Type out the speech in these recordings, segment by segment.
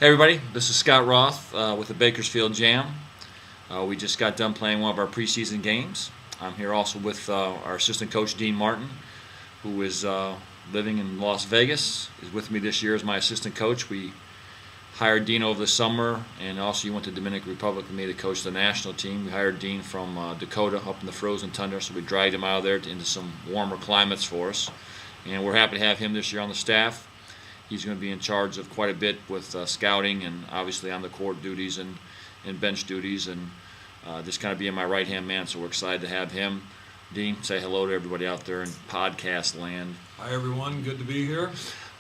Hey everybody, this is Scott Roth with the Bakersfield Jam. We just got done playing one of our preseason games. I'm here also with our assistant coach Dean Martin, who is living in Las Vegas. He's with me this year as my assistant coach. We hired Dean over the summer, and also he went to Dominican Republic with me to coach the national team. We hired Dean from Dakota up in the frozen tundra, so we dragged him out of there into some warmer climates for us. And we're happy to have him this year on the staff. He's going to be in charge of quite a bit with scouting and obviously on the court duties and bench duties, and just kind of being my right-hand man, so we're excited to have him. Dean, say hello to everybody out there in podcast land. Hi everyone, good to be here.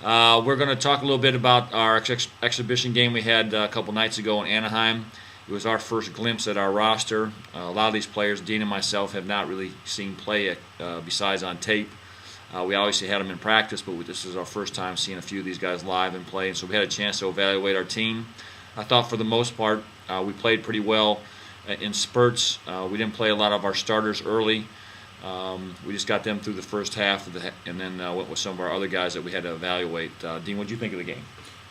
We're going to talk a little bit about our exhibition game we had a couple nights ago in Anaheim. It was our first glimpse at our roster. A lot of these players, Dean and myself, have not really seen play besides on tape. We obviously had them in practice, but this is our first time seeing a few of these guys live and play, and so we had a chance to evaluate our team. I thought for the most part we played pretty well in spurts. We didn't play a lot of our starters early. We just got them through the first half, and then went with some of our other guys that we had to evaluate. Dean, what did you think of the game?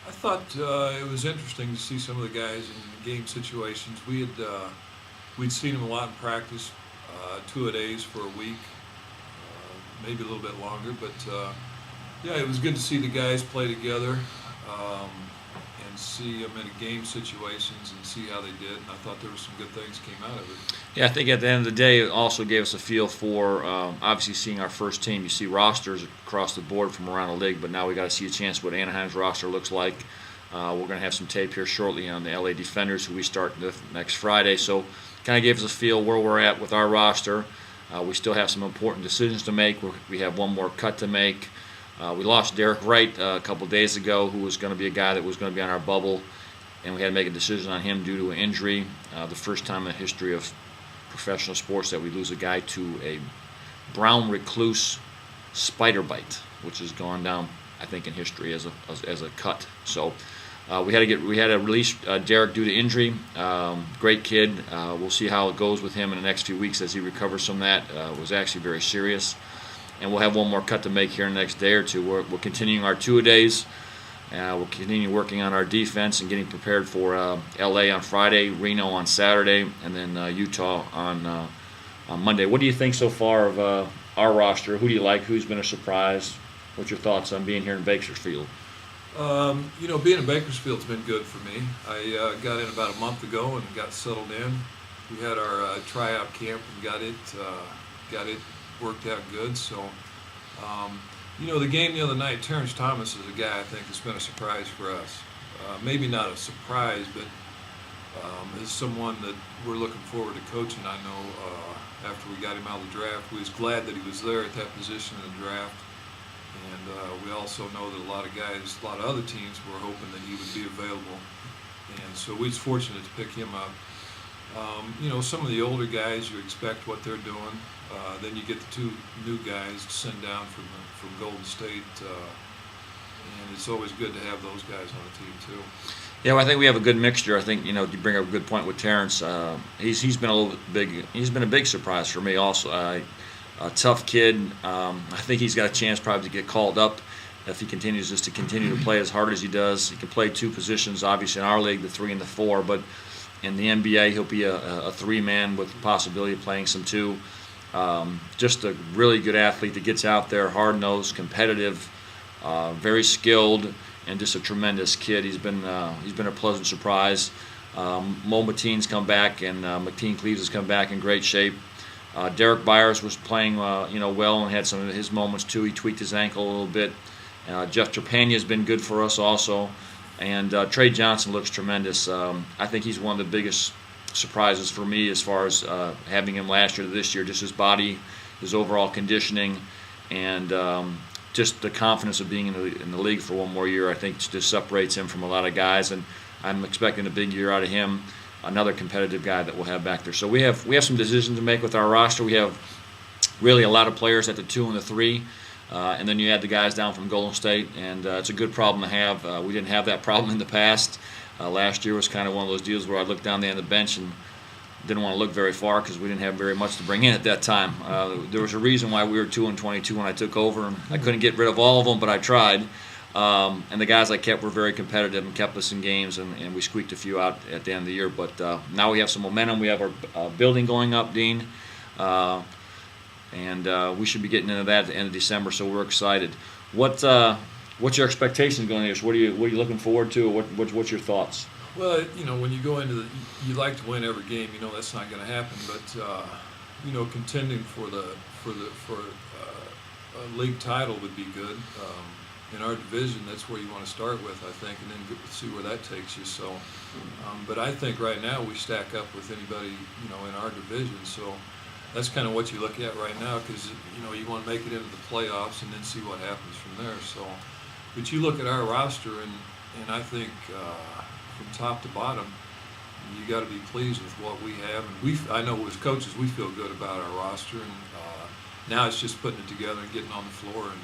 I thought it was interesting to see some of the guys in game situations. We'd seen them a lot in practice, 2-a-days for a week. Maybe a little bit longer, but yeah, it was good to see the guys play together and see them in game situations and see how they did. And I thought there were some good things came out of it. Yeah, I think at the end of the day, it also gave us a feel for obviously seeing our first team. You see rosters across the board from around the league, but now we got to see a chance what Anaheim's roster looks like. We're going to have some tape here shortly on the LA Defenders, who we start next Friday. So, kind of gave us a feel where we're at with our roster. We still have some important decisions to make. We have one more cut to make. We lost Derek Wright a couple days ago, who was going to be a guy that was going to be on our bubble, and we had to make a decision on him due to an injury. The first time in the history of professional sports that we lose a guy to a brown recluse spider bite, which has gone down, I think, in history as a cut. So we had to release Derek due to injury. Great kid. We'll see how it goes with him in the next few weeks as he recovers from that. It was actually very serious. And we'll have one more cut to make here in the next day or two. We're continuing our 2-a-days. We'll continue working on our defense and getting prepared for LA on Friday, Reno on Saturday, and then Utah on Monday. What do you think so far of our roster? Who do you like? Who's been a surprise? What's your thoughts on being here in Bakersfield? Being in Bakersfield's been good for me. I got in about a month ago and got settled in. We had our tryout camp and got it worked out good. So, the game the other night, Terrence Thomas is a guy I think that's been a surprise for us. Maybe not a surprise, but is someone that we're looking forward to coaching. I know after we got him out of the draft, we was glad that he was there at that position in the draft. And we also know that a lot of other teams were hoping that he would be available. And so we was fortunate to pick him up. Some of the older guys, you expect what they're doing. Then you get the two new guys sent down from Golden State. And it's always good to have those guys on the team, too. Yeah, well, I think we have a good mixture. I think, you bring up a good point with Terrence. He's been a little bit big. He's been a big surprise for me also. A tough kid. I think he's got a chance probably to get called up if he continues to play as hard as he does. He can play two positions, obviously in our league, the 3 and the 4, but in the NBA he'll be a 3-man with the possibility of playing some 2. Just a really good athlete that gets out there, hard-nosed, competitive, very skilled, and just a tremendous kid. He's been a pleasant surprise. Mo Mateen's come back, and Mateen Cleaves has come back in great shape. Derek Byers was playing well and had some of his moments too. He tweaked his ankle a little bit. Jeff Trepagna has been good for us also. And Trey Johnson looks tremendous. I think he's one of the biggest surprises for me as far as having him last year to this year. Just his body, his overall conditioning, and just the confidence of being in the league for one more year, I think just separates him from a lot of guys. And I'm expecting a big year out of him. Another competitive guy that we'll have back there. So we have some decisions to make with our roster. We have really a lot of players at the 2 and the 3, and then you add the guys down from Golden State, and it's a good problem to have. We didn't have that problem in the past. Last year was kind of one of those deals where I looked down there on the bench and didn't want to look very far because we didn't have very much to bring in at that time. There was a reason why we were 2 and 22 when I took over, and I couldn't get rid of all of them, but I tried. And the guys I kept were very competitive and kept us in games, and we squeaked a few out at the end of the year. But now we have some momentum. We have our building going up, Dean, and we should be getting into that at the end of December. So we're excited. What's your expectations going into this? What are you looking forward to? What's your thoughts? Well, when you go into you like to win every game. That's not going to happen. But contending for a league title would be good. In our division, that's where you want to start with, I think, and then see where that takes you. So, but I think right now we stack up with anybody, in our division. So that's kind of what you look at right now, because, you want to make it into the playoffs and then see what happens from there. So, but you look at our roster, and I think from top to bottom, you got to be pleased with what we have. And I know as coaches, we feel good about our roster, and now it's just putting it together and getting on the floor and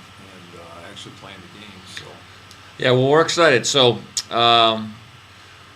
actually playing the game. So yeah, well, we're excited. So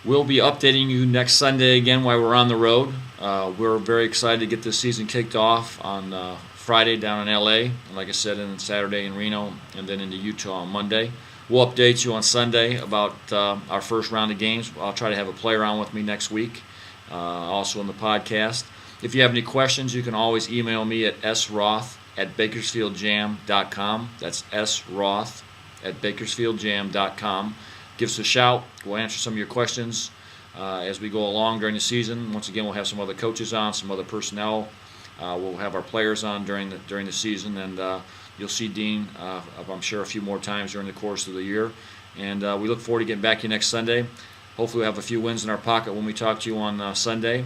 we'll be updating you next Sunday again while we're on the road. We're very excited to get this season kicked off on Friday down in LA, and like I said, and Saturday in Reno, and then into Utah on Monday. We'll update you on Sunday about our first round of games. I'll try to have a player on with me next week, also in the podcast. If you have any questions, you can always email me at sroth@bakersfieldjam.com. That's sroth@bakersfieldjam.com. Give us a shout. We'll answer some of your questions as we go along during the season. Once again, we'll have some other coaches on, some other personnel. We'll have our players on during the season, and you'll see Dean, I'm sure, a few more times during the course of the year. And we look forward to getting back to you next Sunday. Hopefully we'll have a few wins in our pocket when we talk to you on Sunday.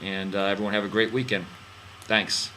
And everyone have a great weekend. Thanks.